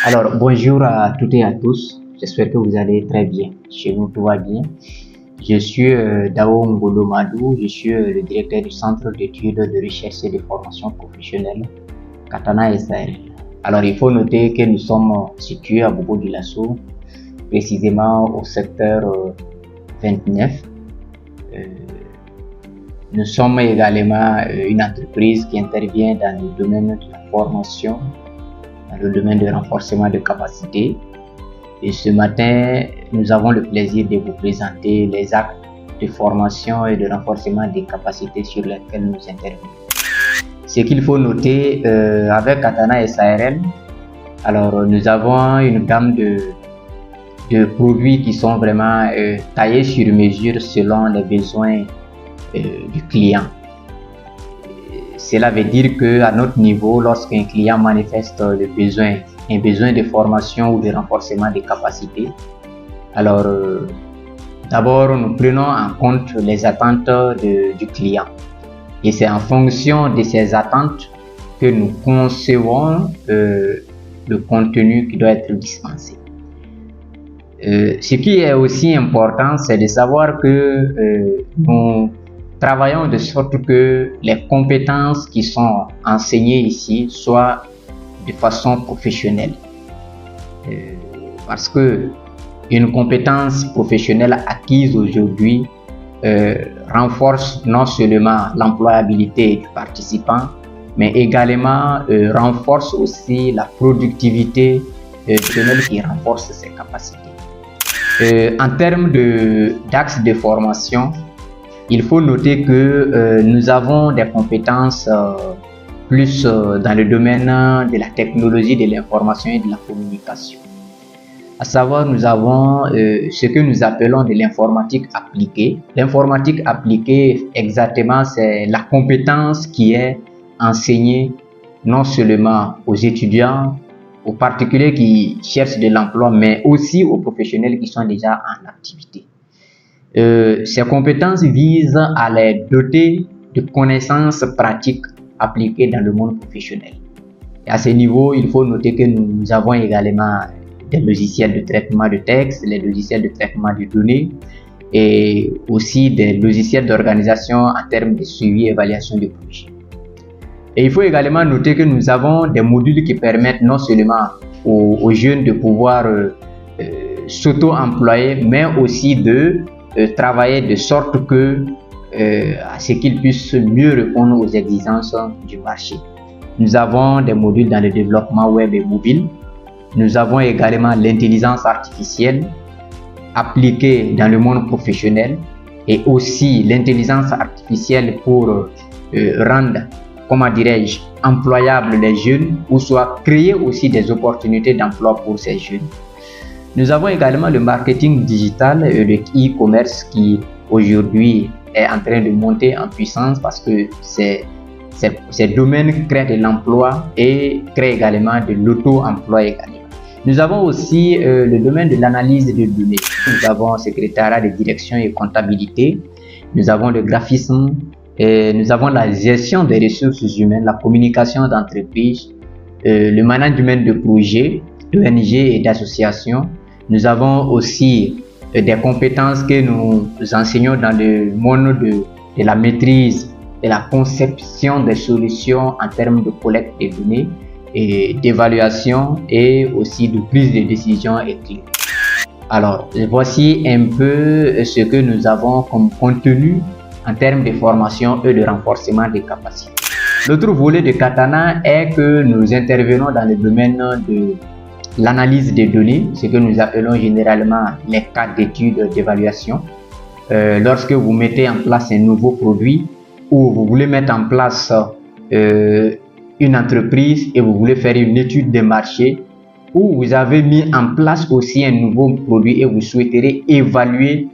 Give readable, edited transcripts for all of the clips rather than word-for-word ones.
Alors, bonjour à toutes et à tous. J'espère que vous allez très bien. Chez nous, tout va bien. Je suis Dao Ngolo Madou. Je suis le directeur du Centre d'études de recherche et de formation professionnelle Katana SARL. Alors, il faut noter que nous sommes situés à Bobo-Dioulasso, précisément au secteur 29. Nous sommes également une entreprise qui intervient dans le domaine de la formation, dans le domaine de renforcement de capacités. Et ce matin, nous avons le plaisir de vous présenter les actes de formation et de renforcement des capacités sur lesquels nous intervenons. Ce qu'il faut noter avec Katana SARL, alors nous avons une gamme de produits qui sont vraiment taillés sur mesure selon les besoins du client. Cela veut dire qu'à notre niveau, lorsqu'un client manifeste un besoin de formation ou de renforcement des capacités, alors d'abord nous prenons en compte les attentes du client. Et c'est en fonction de ces attentes que nous concevons le contenu qui doit être dispensé. Ce qui est aussi important, c'est de savoir que nous travaillons de sorte que les compétences qui sont enseignées ici soient de façon professionnelle. Parce que une compétence professionnelle acquise aujourd'hui renforce non seulement l'employabilité du participant, mais également renforce aussi la productivité professionnelle qui renforce ses capacités. En termes d'axes de formation, il faut noter que nous avons des compétences plus dans le domaine de la technologie, de l'information et de la communication. À savoir, nous avons ce que nous appelons de l'informatique appliquée. L'informatique appliquée, exactement, c'est la compétence qui est enseignée non seulement aux étudiants, aux particuliers qui cherchent de l'emploi, mais aussi aux professionnels qui sont déjà en activité. Ces compétences visent à les doter de connaissances pratiques appliquées dans le monde professionnel. Et à ce niveau, il faut noter que nous avons également des logiciels de traitement de texte, les logiciels de traitement de données et aussi des logiciels d'organisation en termes de suivi et évaluation de projet. Et il faut également noter que nous avons des modules qui permettent non seulement aux jeunes de pouvoir s'auto-employer, mais aussi de travailler de sorte que à ce qu'ils puissent mieux répondre aux exigences du marché. Nous avons des modules dans le développement web et mobile. Nous avons également l'intelligence artificielle appliquée dans le monde professionnel et aussi l'intelligence artificielle pour rendre, comment dirais-je, employables les jeunes ou soit créer aussi des opportunités d'emploi pour ces jeunes. Nous avons également le marketing digital et le e-commerce qui aujourd'hui est en train de monter en puissance parce que ces domaines créent de l'emploi et créent également de l'auto-emploi également. Nous avons aussi le domaine de l'analyse de données. Nous avons le secrétariat de direction et comptabilité. Nous avons le graphisme. Et nous avons la gestion des ressources humaines, la communication d'entreprise, le management de projets, d'ONG et d'associations. Nous avons aussi des compétences que nous enseignons dans le monde de la maîtrise, de la conception des solutions en termes de collecte des données et d'évaluation et aussi de prise de décision éclairée. Alors, voici un peu ce que nous avons comme contenu en termes de formation et de renforcement des capacités. L'autre volet de Katana est que nous intervenons dans le domaine de l'analyse des données, ce que nous appelons généralement les cas d'études d'évaluation. Lorsque vous mettez en place un nouveau produit ou vous voulez mettre en place une entreprise et vous voulez faire une étude de marché, ou vous avez mis en place aussi un nouveau produit et vous souhaiterez évaluer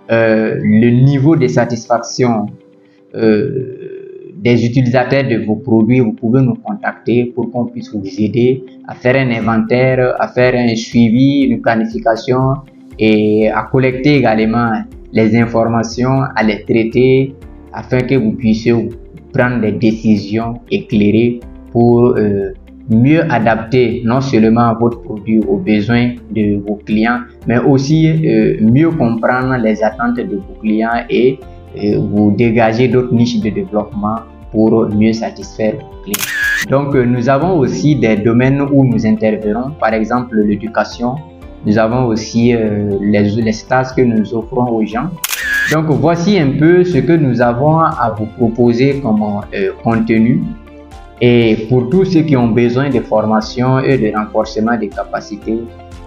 le niveau de satisfaction des utilisateurs de vos produits, vous pouvez nous contacter pour qu'on puisse vous aider à faire un inventaire, à faire un suivi, une planification et à collecter également les informations, à les traiter afin que vous puissiez prendre des décisions éclairées pour mieux adapter non seulement votre produit aux besoins de vos clients, mais aussi mieux comprendre les attentes de vos clients et vous dégager d'autres niches de développement pour mieux satisfaire vos clients. Donc, nous avons aussi des domaines où nous intervenons, par exemple l'éducation. Nous avons aussi les stages que nous offrons aux gens. Donc, voici un peu ce que nous avons à vous proposer comme contenu. Et pour tous ceux qui ont besoin de formation et de renforcement des capacités,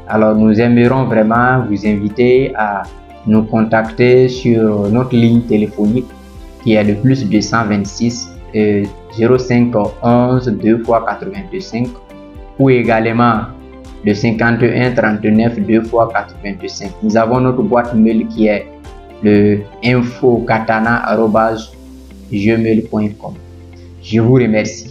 alors nous aimerions vraiment vous inviter à nous contacter sur notre ligne téléphonique qui est le plus 226 05 11 2 fois 85 ou également le 51 39 2 fois 85. Nous avons notre boîte mail qui est le infokatana@gmail.com. Je vous remercie.